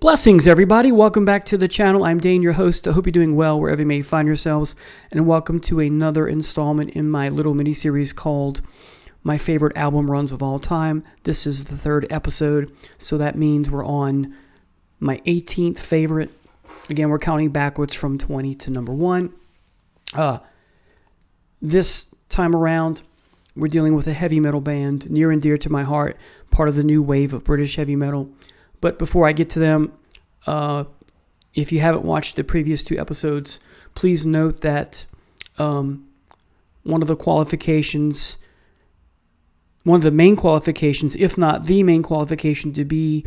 Blessings, everybody. Welcome back to the channel. I'm Dane, your host. I hope you're doing well wherever you may find yourselves. And welcome to another installment in my little mini-series called My Favorite Album Runs of All Time. This is the third episode, so that means we're on my 18th favorite. Again, we're counting backwards from 20 to number 1. This time around, we're dealing with a heavy metal band near and dear to my heart, part of the new wave of British heavy metal. But before I get to them, if you haven't watched the previous 2 episodes, please note that one of the main qualifications, if not the main qualification to be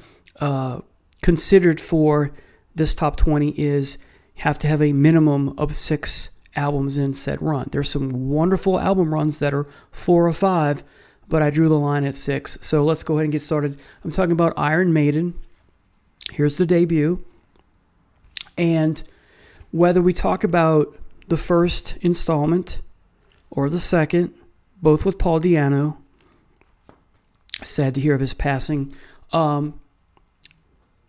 considered for this top 20 is you have to have a minimum of 6 albums in said run. There's some wonderful album runs that are 4 or 5, but I drew the line at 6. So let's go ahead and get started. I'm talking about Iron Maiden. Here's the debut. And whether we talk about the first installment or the second, both with Paul Di'Anno, sad to hear of his passing,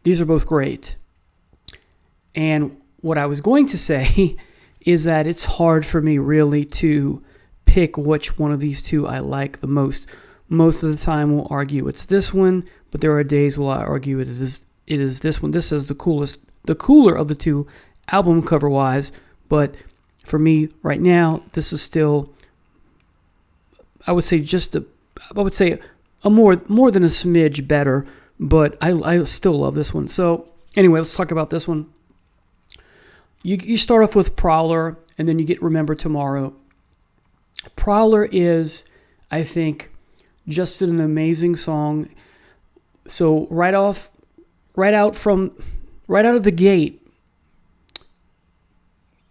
these are both great. And what I was going to say is that it's hard for me really to pick which one of these 2 I like the most. Most of the time we'll argue it's this one, but there are days where I argue it is this one. This is the cooler of the 2 album cover wise, but for me right now, this is still, I would say a more than a smidge better, but I still love this one. So anyway, let's talk about this one. You start off with Prowler, and then you get Remember Tomorrow. Prowler is, I think, just an amazing song. So right out of the gate,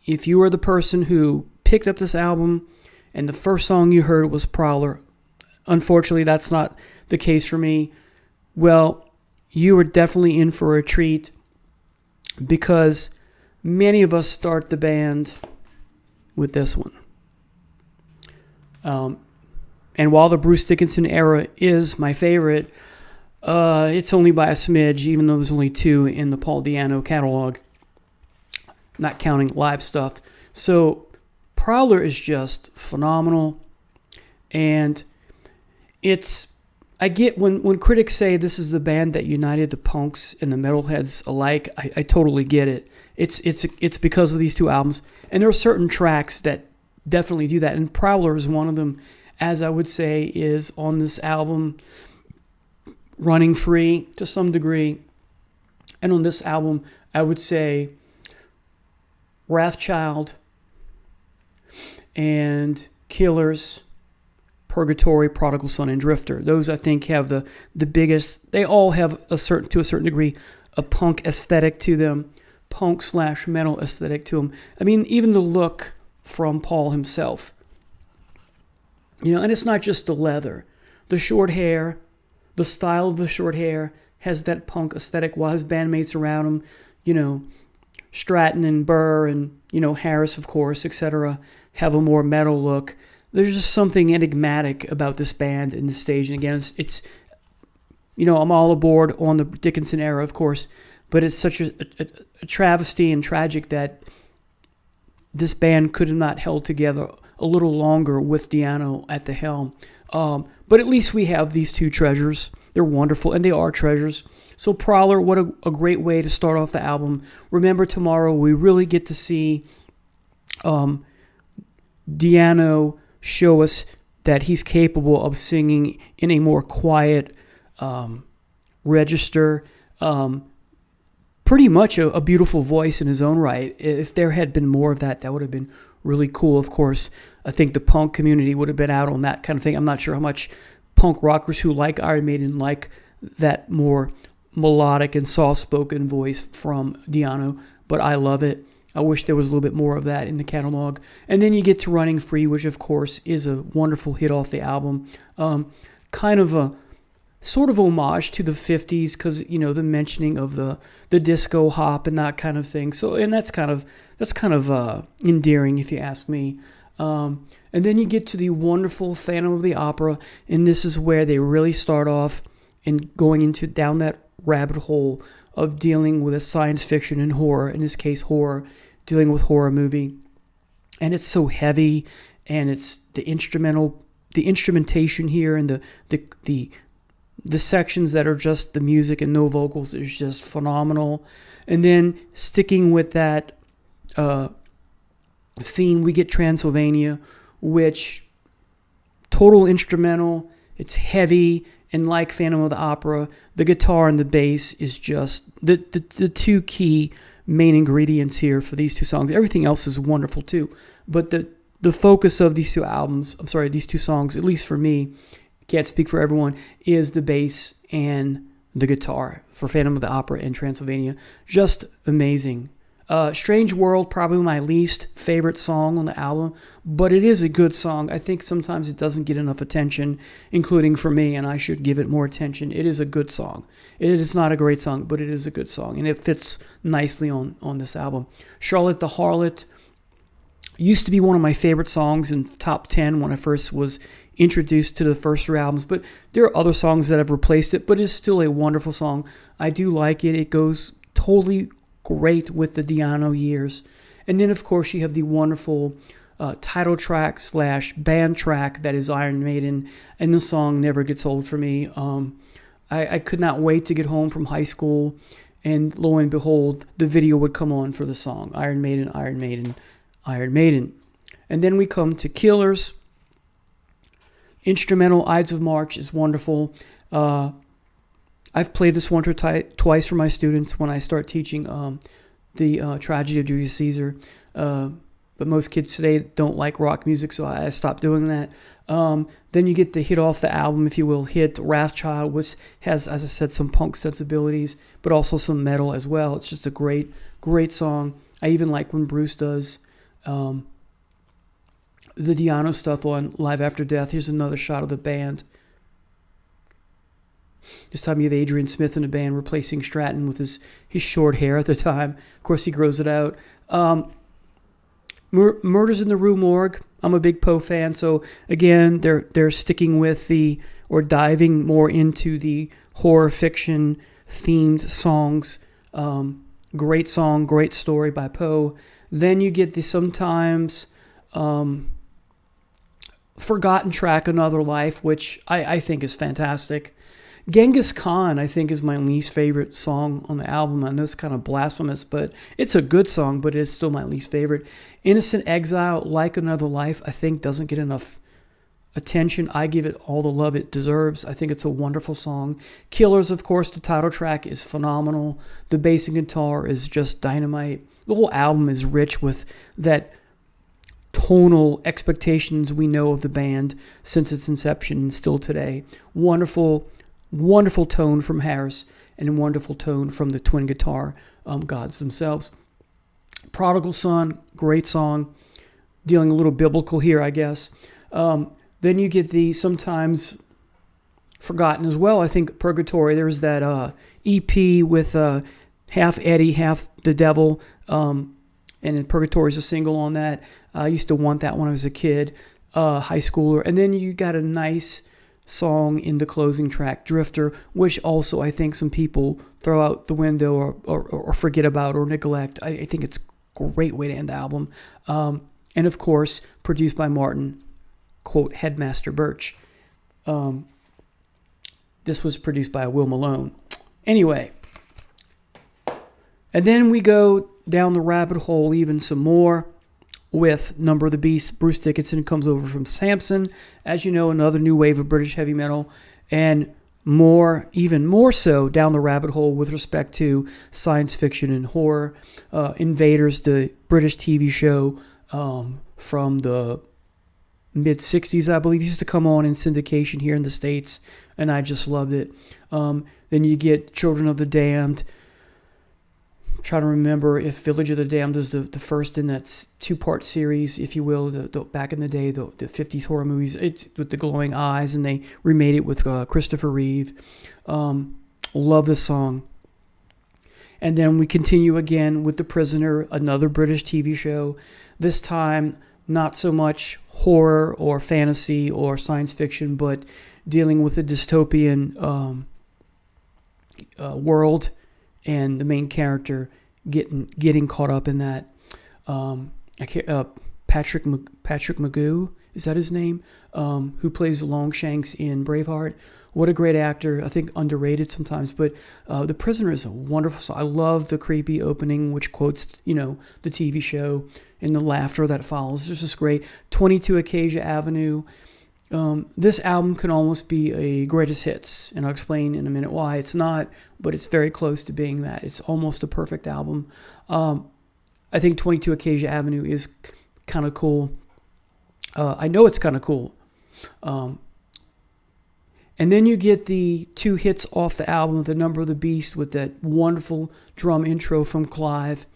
if you were the person who picked up this album and the first song you heard was Prowler, unfortunately that's not the case for me, well, you were definitely in for a treat, because many of us start the band with this one. And while the Bruce Dickinson era is my favorite, it's only by a smidge, even though there's only 2 in the Paul Di'Anno catalog, not counting live stuff. So Prowler is just phenomenal. And I get when critics say this is the band that united the punks and the metalheads alike, I totally get it. It's because of these 2 albums. And there are certain tracks that definitely do that. And Prowler is one of them, as I would say, is on this album running free to some degree. And on this album, I would say Wrathchild and Killers, Purgatory, Prodigal Son, and Drifter. Those, I think, have the biggest. They all have to a certain degree a punk aesthetic to them, punk/metal aesthetic to them. I mean, even the look from Paul himself. And it's not just the leather, the short hair, the style of the short hair has that punk aesthetic, while his bandmates around him, Stratton and Burr and Harris, of course, etc., have a more metal look. There's just something enigmatic about this band and the stage. And again, it's I'm all aboard on the Dickinson era, of course, but it's such a travesty and tragic that this band could have not held together a little longer with Di'Anno at the helm. But at least we have these 2 treasures. They're wonderful, and they are treasures. So Prowler, what a great way to start off the album. Remember Tomorrow, we really get to see Di'Anno show us that he's capable of singing in a more quiet register. Pretty much a beautiful voice in his own right. If there had been more of that would have been really cool. Of course, I think the punk community would have been out on that kind of thing. I'm not sure how much punk rockers who like Iron Maiden like that more melodic and soft-spoken voice from Di'Anno, but I love it. I wish there was a little bit more of that in the catalog. And then you get to Running Free, which of course is a wonderful hit off the album. Kind of a sort of homage to the 50s, because the mentioning of the disco hop and that kind of thing. So, and that's kind of endearing, if you ask me. And then you get to the wonderful Phantom of the Opera, and this is where they really start off and going into down that rabbit hole of dealing with a science fiction and horror, in this case horror, dealing with horror movie. And it's so heavy, and it's the instrumentation here, and the sections that are just the music and no vocals is just phenomenal. And then sticking with that theme, we get Transylvania, which total instrumental. It's heavy, and like Phantom of the Opera, the guitar and the bass is just the two key main ingredients here for these two songs. Everything else is wonderful too, but the focus of these two songs, at least for me, can't speak for everyone, is the bass and the guitar for Phantom of the Opera and Transylvania. Just amazing. Strange World, probably my least favorite song on the album, but it is a good song. I think sometimes it doesn't get enough attention, including for me, and I should give it more attention. It is a good song. It is not a great song, but it is a good song, and it fits nicely on this album. Charlotte the Harlot used to be one of my favorite songs in top 10 when I first was introduced to the first three albums, but there are other songs that have replaced it, but it's still a wonderful song. I do like it. It goes totally great with the Di'Anno years. And then, of course, you have the wonderful title track / band track that is Iron Maiden, and the song never gets old for me. I could not wait to get home from high school, and lo and behold, the video would come on for the song, Iron Maiden, Iron Maiden, Iron Maiden. And then we come to Killers. Instrumental Ides of March is wonderful. I've played this once or twice for my students when I start teaching the Tragedy of Julius Caesar. But most kids today don't like rock music, so I stopped doing that. Then you get the hit off the album, if you will, hit Wrathchild, which has, as I said, some punk sensibilities, but also some metal as well. It's just a great, great song. I even like when Bruce does the Di'Anno stuff on Live After Death. Here's another shot of the band. This time you have Adrian Smith in the band replacing Stratton with his short hair at the time. Of course, he grows it out. Murders in the Rue Morgue. I'm a big Poe fan, so again, they're sticking with diving more into the horror fiction themed songs. Great song, great story by Poe. Then you get the sometimes forgotten track, Another Life, which I think is fantastic. Genghis Khan, I think, is my least favorite song on the album. I know it's kind of blasphemous, but it's a good song, but it's still my least favorite. Innocent Exile, Like Another Life, I think doesn't get enough attention. I give it all the love it deserves. I think it's a wonderful song. Killers, of course, the title track is phenomenal. The bass and guitar is just dynamite. The whole album is rich with that tonal expectations we know of the band since its inception and still today. Wonderful tone from Harris and a wonderful tone from the twin guitar gods themselves. Prodigal Son, great song, dealing a little biblical here, I guess. Then you get the sometimes forgotten as well, I think, Purgatory. There's that EP with half Eddie, half the devil, and then Purgatory's a single on that. I used to want that when I was a kid, high schooler. And then you got a nice song in the closing track, Drifter, which also I think some people throw out the window or forget about or neglect. I think it's a great way to end the album. And of course, produced by Martin, quote, Headmaster Birch. This was produced by Will Malone. Anyway, and then we go down the rabbit hole even some more with Number of the Beast. Bruce Dickinson comes over from Samson, as you know, another new wave of British heavy metal, and even more so down the rabbit hole with respect to science fiction and horror. Invaders, the British TV show from the mid-'60s, I believe, used to come on in syndication here in the States, and I just loved it. Then you get Children of the Damned. Trying to remember if Village of the Damned is the first in that two-part series, if you will, the back in the day, the 50s horror movies. It's with the glowing eyes, and they remade it with Christopher Reeve. Love this song. And then we continue again with The Prisoner, another British TV show. This time, not so much horror or fantasy or science fiction, but dealing with a dystopian world and the main character getting caught up in that. I can't, Patrick Magoo, is that his name? Who plays Longshanks in Braveheart. What a great actor. I think underrated sometimes, but The Prisoner is a wonderful song. I love the creepy opening, which quotes, the TV show and the laughter that follows. This is great. 22 Acacia Avenue. This album can almost be a greatest hits, and I'll explain in a minute why it's not, but it's very close to being that. It's almost a perfect album. I think 22 Acacia Avenue is kind of cool. I know it's kind of cool. And then you get the two hits off the album, The Number of the Beast, with that wonderful drum intro from Clive.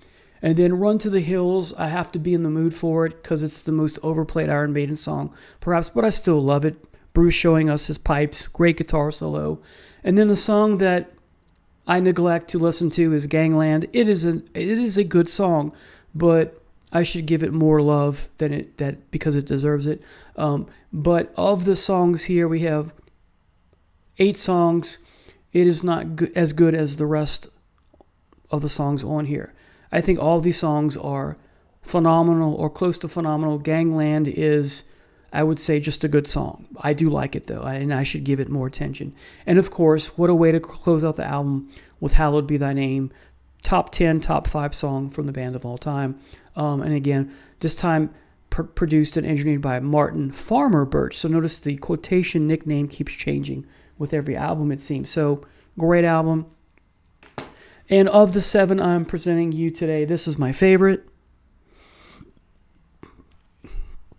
And then Run to the Hills, I have to be in the mood for it because it's the most overplayed Iron Maiden song, perhaps, but I still love it. Bruce showing us his pipes, great guitar solo. And then the song that I neglect to listen to is Gangland. It is a good song, but I should give it more love because it deserves it. But of the songs here, we have 8 songs. It is not as good as the rest of the songs on here. I think all of these songs are phenomenal or close to phenomenal. Gangland is, I would say, just a good song. I do like it, though, and I should give it more attention. And, of course, what a way to close out the album with Hallowed Be Thy Name. Top 10, top 5 song from the band of all time. And, again, this time produced and engineered by Martin Farmer Birch. So notice the quotation nickname keeps changing with every album, it seems. So, great album. And of the 7 I'm presenting you today, this is my favorite.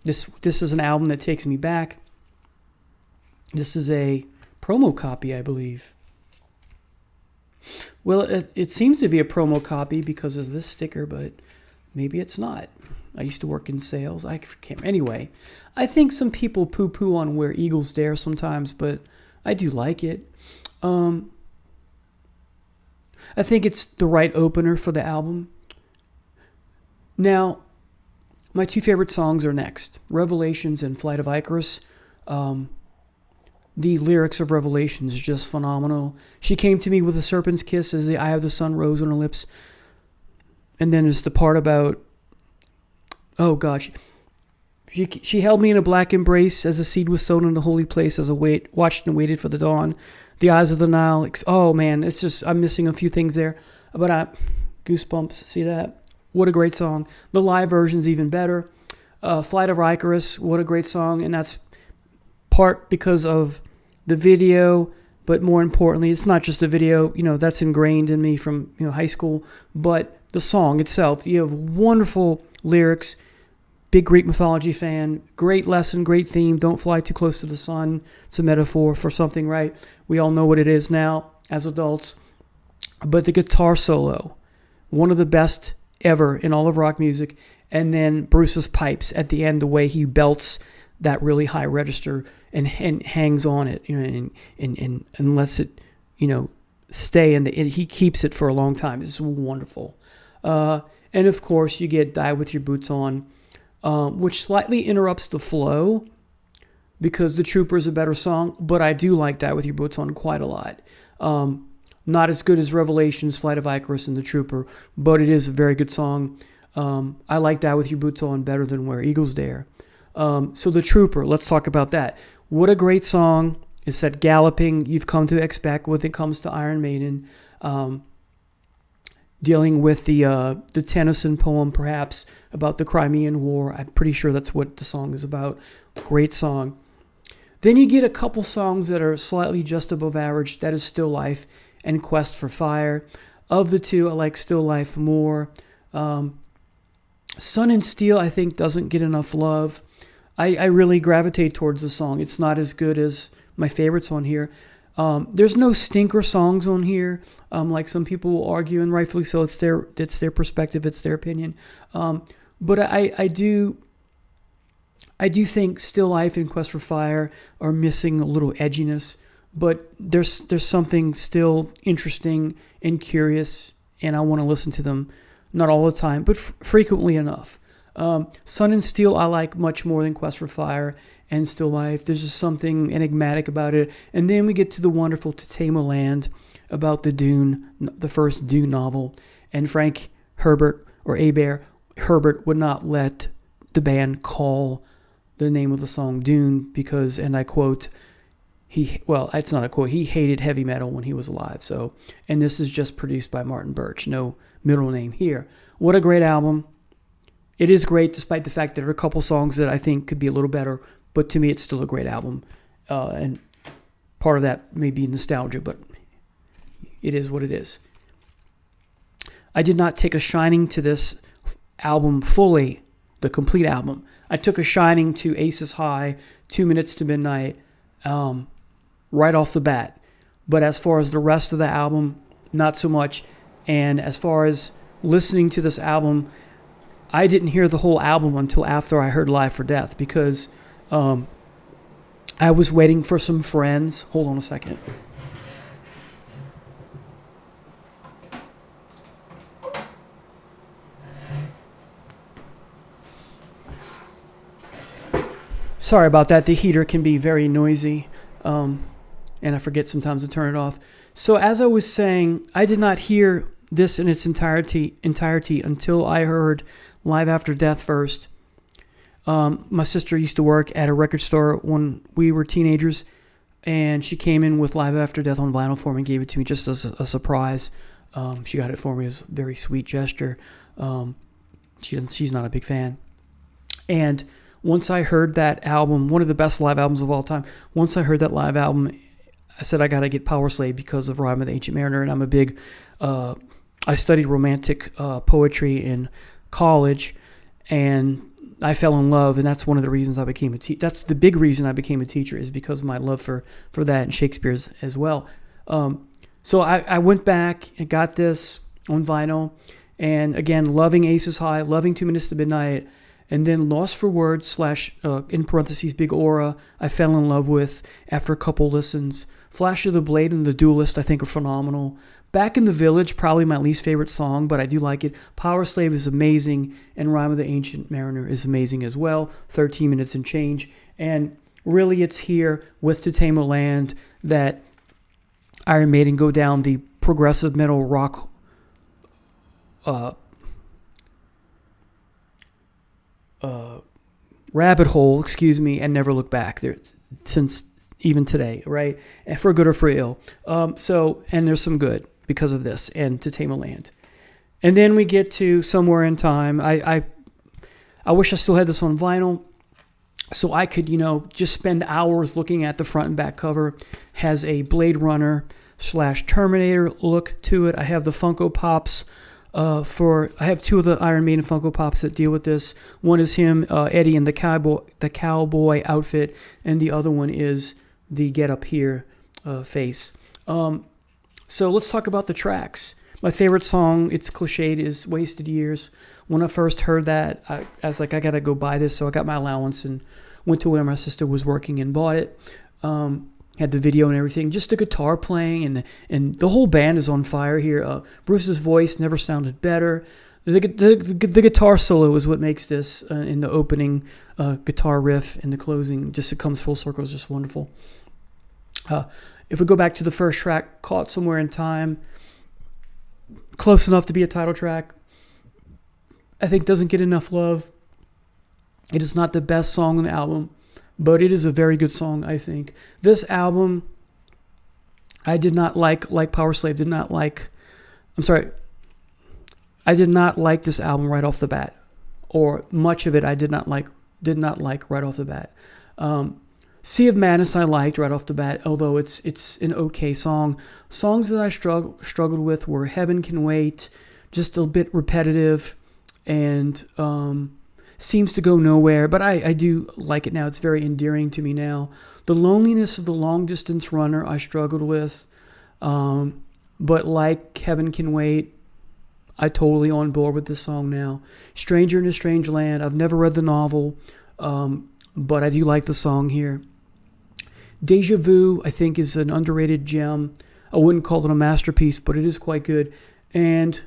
This is an album that takes me back. This is a promo copy, I believe. Well, it seems to be a promo copy because of this sticker, but maybe it's not. I used to work in sales. I can't. Anyway, I think some people poo-poo on Where Eagles Dare sometimes, but I do like it. I think it's the right opener for the album. Now, my 2 favorite songs are next. Revelations and Flight of Icarus. The lyrics of Revelations is just phenomenal. She came to me with a serpent's kiss as the eye of the sun rose on her lips. And then there's the part about, oh gosh, she held me in a black embrace as the seed was sown in the holy place as I watched and waited for the dawn. The eyes of the Nile. Oh man, it's just, I'm missing a few things there. But goosebumps, see that? What a great song. The live version's even better. Flight of Icarus, what a great song. And that's part because of the video, but more importantly, it's not just the video, that's ingrained in me from, high school, but the song itself. You have wonderful lyrics, big Greek mythology fan, great lesson, great theme, don't fly too close to the sun. It's a metaphor for something, right? We all know what it is now as adults. But the guitar solo, one of the best ever in all of rock music, and then Bruce's pipes at the end, the way he belts that really high register and hangs on it, and lets it, stay, and he keeps it for a long time. It's wonderful. And of course, you get Die With Your Boots On, which slightly interrupts the flow because The Trooper is a better song, but I do like Die With Your Boots On quite a lot. Not as good as Revelations, Flight of Icarus, and The Trooper, but it is a very good song. I like Die With Your Boots On better than Where Eagles Dare. So The Trooper, let's talk about that. What a great song. It's that galloping you've come to expect when it comes to Iron Maiden. Dealing with the Tennyson poem, perhaps, about the Crimean War. I'm pretty sure that's what the song is about. Great song. Then you get a couple songs that are slightly just above average. That is Still Life and Quest for Fire. Of the two, I like Still Life more. Sun and Steel, I think, doesn't get enough love. I really gravitate towards the song. It's not as good as my favorites on here. There's no stinker songs on here, like some people will argue, and rightfully so. It's their perspective, it's their opinion. But I do think Still Life and Quest for Fire are missing a little edginess. But there's something still interesting and curious, and I want to listen to them, not all the time, but frequently enough. Sun and Steel I like much more than Quest for Fire and Still Life. There's just something enigmatic about it. And then we get to the wonderful To Tame a Land, about the first Dune novel, and Frank Herbert, or Herbert, would not let the band call the name of the song Dune because, and I quote, it's not a quote, he hated heavy metal when he was alive. So, and this is just produced by Martin Birch, no middle name here. What a great album. It is great despite the fact that there are a couple songs that I think could be a little better, but to me it's still a great album. And part of that may be nostalgia, but it is what it is. I did not take a shining to this album fully, the complete album. I took a shining to Aces High, 2 Minutes to Midnight, right off the bat. But as far as the rest of the album, not so much. And as far as listening to this album, I didn't hear the whole album until after I heard Live for Death because I was waiting for some friends. Hold on a second. Sorry about that. The heater can be very noisy, and I forget sometimes to turn it off. So as I was saying, I did not hear this in its entirety until I heard Live After Death first. My sister used to work at a record store when we were teenagers, and she came in with Live After Death on vinyl for me and gave it to me just as a surprise. She got it for me. It was a very sweet gesture. She's not a big fan. And once I heard that album, one of the best live albums of all time, once I heard that live album, I said I got to get Power Slave because of Rime of the Ancient Mariner, and I'm a big, I studied romantic poetry in college, and I fell in love, and that's one of the reasons I became a teacher. That's the big reason I became a teacher, is because of my love for that and Shakespeare's as well. So I went back and got this on vinyl, and again, loving Aces High, loving 2 Minutes to Midnight, and then Lost for Words / in parentheses Big Aura, I fell in love with after a couple listens. Flash of the Blade and The Duelist I think are phenomenal. Back in the Village, probably my least favorite song, but I do like it. Power Slave is amazing, and Rime of the Ancient Mariner is amazing as well. 13 minutes and change. And really it's here with To Tame a Land that Iron Maiden go down the progressive metal rock rabbit hole, and never look back there since even today, right? And for good or for ill. And there's some good because of this and To Tame a Land. And then we get to Somewhere in Time. I wish I still had this on vinyl so I could, just spend hours looking at the front and back cover. Has a Blade Runner / Terminator look to it. I have the Funko Pops. I have two of the Iron Maiden Funko Pops that deal with this. One is him, Eddie, in the cowboy outfit, and the other one is the Get Up Here face. So let's talk about the tracks. My favorite song, it's cliched, is Wasted Years. When I first heard that, I was like, I gotta go buy this. So I got my allowance and went to where my sister was working and bought it. Had the video and everything, just the guitar playing, and the whole band is on fire here. Bruce's voice never sounded better. The guitar solo is what makes this, in the opening guitar riff and the closing, it comes full circle, it's just wonderful. If we go back to the first track, Caught Somewhere in Time, close enough to be a title track. I think doesn't get enough love. It is not the best song on the album, but it is a very good song, I think. This album, I did not like Power Slave, I did not like this album right off the bat, or much of it I did not like right off the bat. Sea of Madness I liked right off the bat, although it's an okay song. Songs that I struggled with were Heaven Can Wait, just a bit repetitive, and seems to go nowhere, but I do like it now. It's very endearing to me now. The Loneliness of the Long Distance Runner I struggled with, but like Heaven Can Wait, I totally on board with this song now. Stranger in a Strange Land, I've never read the novel, but I do like the song here. Deja Vu, I think, is an underrated gem. I wouldn't call it a masterpiece, but it is quite good. And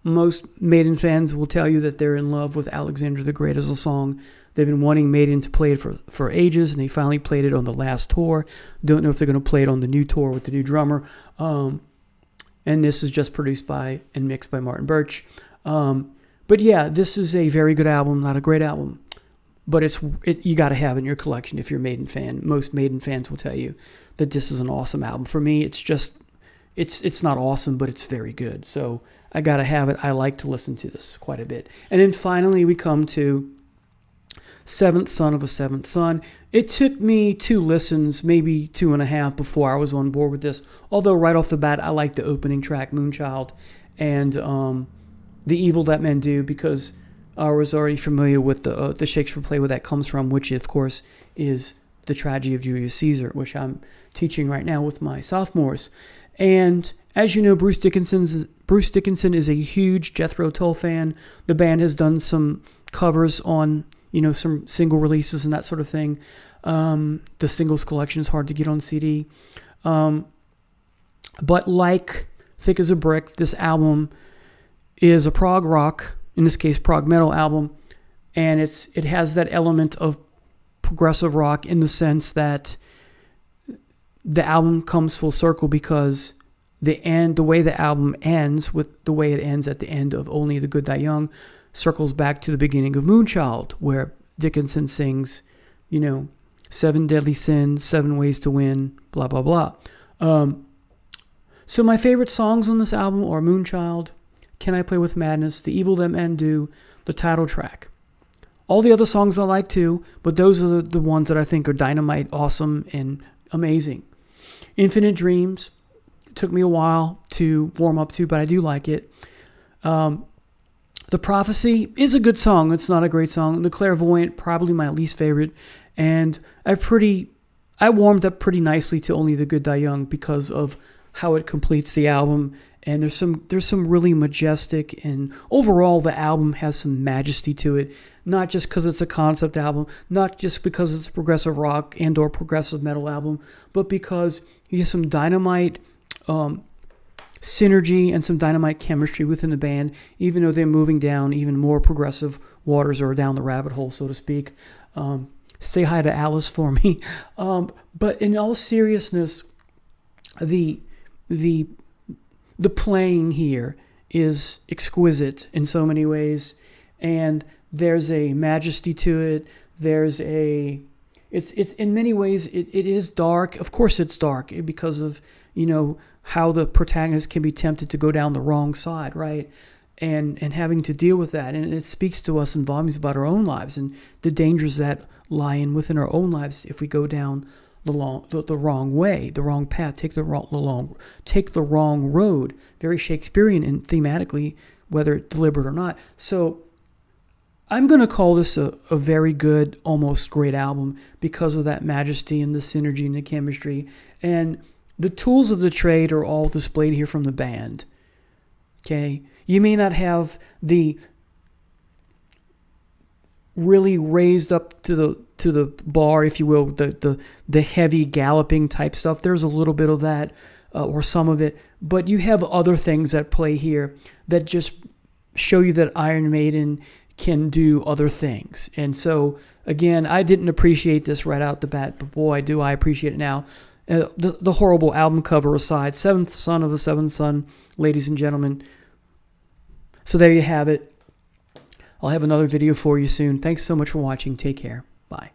most Maiden fans will tell you that they're in love with Alexander the Great as a song. They've been wanting Maiden to play it for ages, and they finally played it on the last tour. Don't know if they're going to play it on the new tour with the new drummer. and this is just produced by and mixed by Martin Birch. But yeah, this is a very good album, not a great album, but you got to have it in your collection if you're a Maiden fan. Most Maiden fans will tell you that this is an awesome album. For me, it's not awesome, but it's very good. So I got to have it. I like to listen to this quite a bit. And then finally we come to Seventh Son of a Seventh Son. It took me 2 listens, maybe 2.5, before I was on board with this. Although right off the bat, I like the opening track, Moonchild, and The Evil That Men Do, because I was already familiar with the Shakespeare play where that comes from, which of course is The Tragedy of Julius Caesar, which I'm teaching right now with my sophomores. And as you know, Bruce Dickinson is a huge Jethro Tull fan. The band has done some covers on, some single releases and that sort of thing. The singles collection is hard to get on CD. But like Thick as a Brick, this album is a prog rock, in this case prog metal album, and it has that element of progressive rock in the sense that the album comes full circle, because the way the album ends, with the way it ends at the end of Only the Good Die Young, circles back to the beginning of Moonchild, where Dickinson sings, 7 deadly sins, 7 ways to win, blah, blah, blah. So my favorite songs on this album are Moonchild, Can I Play With Madness, The Evil That Men Do, the title track. All the other songs I like too, but those are the ones that I think are dynamite, awesome, and amazing. Infinite Dreams took me a while to warm up to, but I do like it. The Prophecy is a good song. It's not a great song. The Clairvoyant, probably my least favorite. And I warmed up pretty nicely to Only the Good Die Young because of how it completes the album. And there's some really majestic, and overall the album has some majesty to it. Not just because it's a concept album, not just because it's a progressive rock and or progressive metal album, but because you have some dynamite synergy and some dynamite chemistry within the band, even though they're moving down even more progressive waters, or down the rabbit hole, so to speak. Say hi to Alice for me. But in all seriousness, the playing here is exquisite in so many ways, and there's a majesty to it. It's in many ways it is dark. Of course it's dark because of, how the protagonist can be tempted to go down the wrong side, right? And having to deal with that. And it speaks to us in volumes about our own lives and the dangers that lie within our own lives if we go down the wrong way, the wrong path, take the wrong road. Very Shakespearean and thematically, whether deliberate or not. So I'm going to call this a very good, almost great album because of that majesty and the synergy and the chemistry. And the tools of the trade are all displayed here from the band. Okay? You may not have the really raised up to the bar, if you will, the heavy galloping type stuff. There's a little bit of that, or some of it, but you have other things at play here that just show you that Iron Maiden can do other things. And so, again, I didn't appreciate this right out the bat, but boy, do I appreciate it now. The horrible album cover aside, Seventh Son of a Seventh Son, ladies and gentlemen. So there you have it. I'll have another video for you soon. Thanks so much for watching. Take care. Bye.